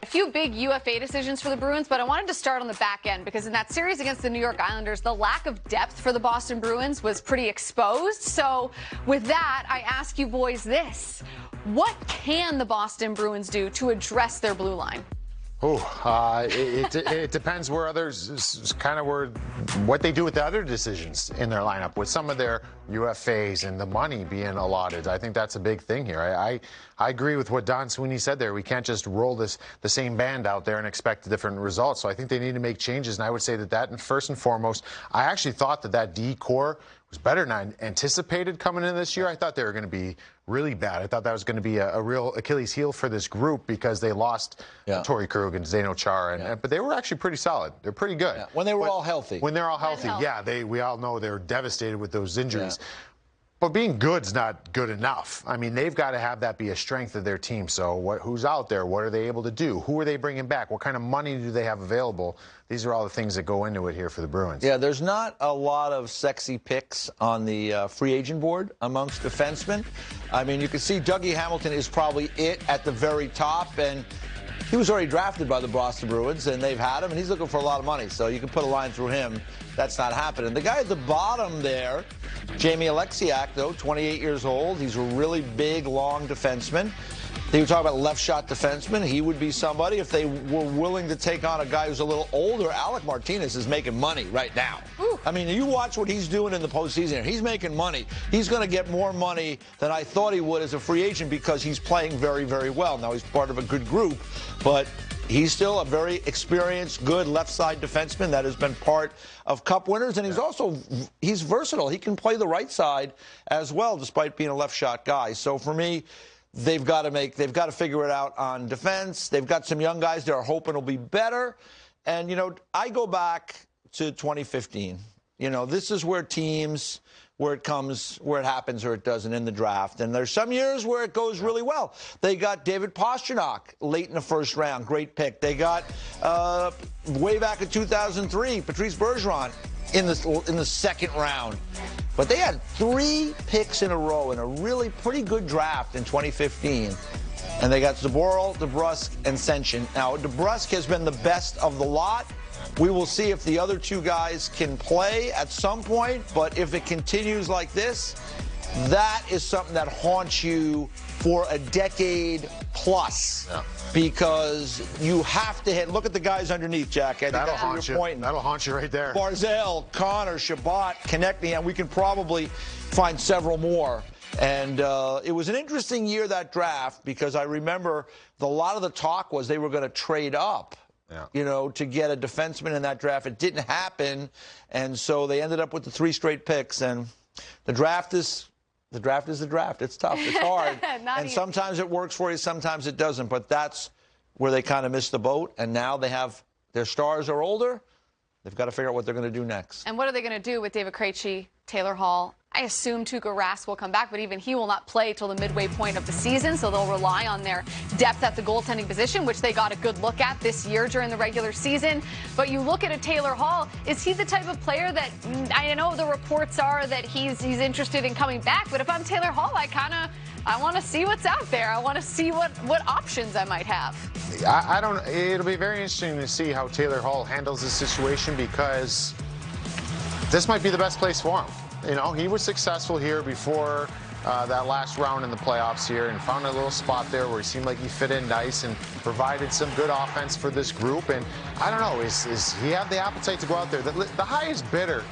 A few big UFA decisions for the Bruins, but I wanted to start on the back end because in that series against the New York Islanders, the lack of depth for the Boston Bruins was pretty exposed. So with that, I ask you boys this. What can the Boston Bruins do to address their blue line? It depends where others, what they do with the other decisions in their lineup, with some of their UFAs and the money being allotted. I think that's a big thing here. I agree with what Don Sweeney said there. We can't just roll the same band out there and expect different results. So I think they need to make changes, and I would say that and first and foremost, I actually thought that D core was better than I anticipated coming in this year. I thought they were going to be really bad. I thought that was going to be a real Achilles heel for this group because they lost Torrey Krug and Zdeno Chara, but they were actually pretty solid. They're pretty good. Yeah. When they were all healthy. When they're all healthy, we all know they're devastated with those injuries. Yeah. But being good's not good enough. I mean, they've got to have that be a strength of their team. So who's out there? What are they able to do? Who are they bringing back? What kind of money do they have available? These are all the things that go into it here for the Bruins. Yeah, there's not a lot of sexy picks on the free agent board amongst defensemen. I mean, you can see Dougie Hamilton is probably it at the very top, and he was already drafted by the Boston Bruins, and they've had him, and he's looking for a lot of money. So you can put a line through him. That's not happening. The guy at the bottom there, Jamie Alexiak, though, 28 years old. He's a really big, long defenseman. They were talking about left-shot defenseman. He would be somebody if they were willing to take on a guy who's a little older. Alec Martinez is making money right now. Ooh. I mean, you watch what he's doing in the postseason. He's making money. He's going to get more money than I thought he would as a free agent because he's playing very, very well. Now, he's part of a good group, but he's still a very experienced, good left-side defenseman that has been part of Cup winners, and he's versatile. He can play the right side as well, despite being a left-shot guy. So for me, they've got to figure it out on defense. They've got some young guys they're hoping will be better. And, I go back to 2015. This is where teams, where it happens or it doesn't in the draft. And there's some years where it goes really well. They got David Pastrnak late in the first round. Great pick. They got, way back in 2003, Patrice Bergeron in the second round. But they had 3 picks in a row in a really pretty good draft in 2015. And they got Zboril, DeBrusk, and Senchen. Now, DeBrusk has been the best of the lot. We will see if the other 2 guys can play at some point. But if it continues like this, that is something that haunts you for a decade plus. Yeah. Because you have to look at the guys underneath, Jack. I think that'll haunt you. That'll haunt you right there. Barzal, Connor, Shabbat, Konechny, and we can probably find several more. And it was an interesting year, that draft, because I remember a lot of the talk was they were going to trade up. Yeah. To get a defenseman in that draft. It didn't happen, and so they ended up with the 3 straight picks. And the draft is the draft. It's tough. It's hard. And sometimes it works for you, sometimes it doesn't. But that's where they kind of missed the boat. And now their stars are older. They've got to figure out what they're going to do next. And what are they going to do with David Krejci, Taylor Hall? I assume Tuukka Rask will come back, but even he will not play till the midway point of the season, so they'll rely on their depth at the goaltending position, which they got a good look at this year during the regular season. But you look at a Taylor Hall, is he the type of player that, I know the reports are that he's interested in coming back, but if I'm Taylor Hall, I want to see what's out there. I want to see what options I might have. It'll be very interesting to see how Taylor Hall handles this situation, because this might be the best place for him. He was successful here before that last round in the playoffs here, and found a little spot there where he seemed like he fit in nice and provided some good offense for this group. And I don't know, is he have the appetite to go out there? The highest bidder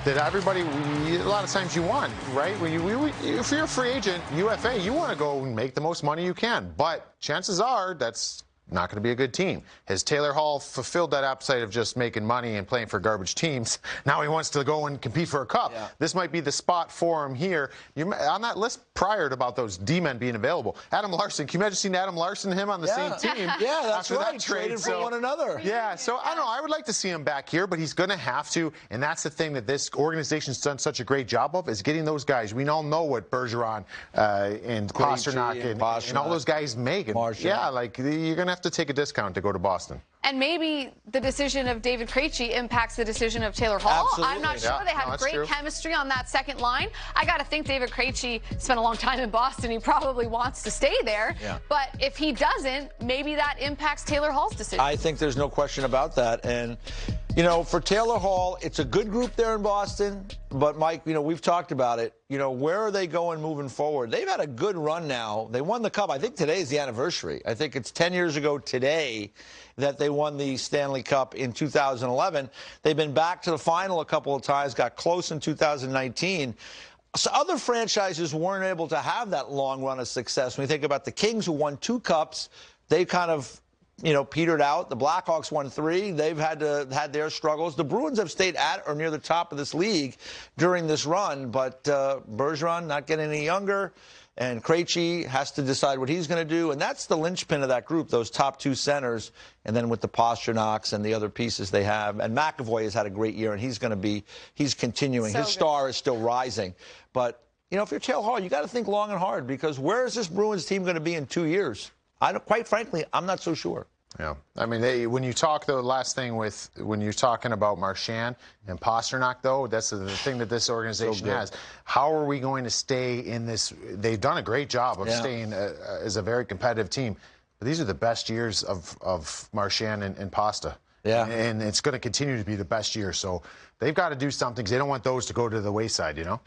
that everybody, a lot of times you want, right? If you're a free agent, UFA, you want to go and make the most money you can. But chances are that's not going to be a good team. Has Taylor Hall fulfilled that appetite of just making money and playing for garbage teams? Now he wants to go and compete for a cup. Yeah. This might be the spot for him here. On that list prior to about those D-men being available, Adam Larson, can you imagine seeing Adam Larson and him on the same team? Yeah, that's right. That trade, traded for one another. Yeah, so I don't know. I would like to see him back here, but he's going to have to. And that's the thing that this organization's done such a great job of, is getting those guys. We all know what Bergeron and Pastrnak and all those guys make. Yeah, you're going to have to take a discount to go to Boston. And maybe the decision of David Krejci impacts the decision of Taylor Hall. Absolutely. I'm not sure. They had great chemistry on that second line. I got to think David Krejci spent a long time in Boston. He probably wants to stay there. Yeah. But if he doesn't, maybe that impacts Taylor Hall's decision. I think there's no question about that. And, you know, for Taylor Hall, it's a good group there in Boston. But, Mike, you know, we've talked about it. You know, where are they going moving forward? They've had a good run now. They won the Cup. I think today is the anniversary. I think it's 10 years ago today that they won the Stanley Cup in 2011. They've been back to the final a couple of times, got close in 2019. So other franchises weren't able to have that long run of success. When you think about the Kings, who won 2 cups, they kind of, you know, petered out. The Blackhawks won 3. They've had their struggles. The Bruins have stayed at or near the top of this league during this run, but Bergeron not getting any younger, and Krejci has to decide what he's going to do, and that's the linchpin of that group, those top 2 centers, and then with the Pasternaks and the other pieces they have. And McAvoy has had a great year, and he's continuing. His star is still rising. But, you know, if you're Taylor Hall, you got to think long and hard, because where is this Bruins team going to be in 2 years? Quite frankly, I'm not so sure. Yeah. I mean, when you talk, the last thing when you're talking about Marchand and Pasternak, though, that's the thing that this organization has. How are we going to stay in this? They've done a great job of staying as a very competitive team. But these are the best years of Marchand and Pasta. Yeah. And it's going to continue to be the best year. So they've got to do something, because they don't want those to go to the wayside, you know?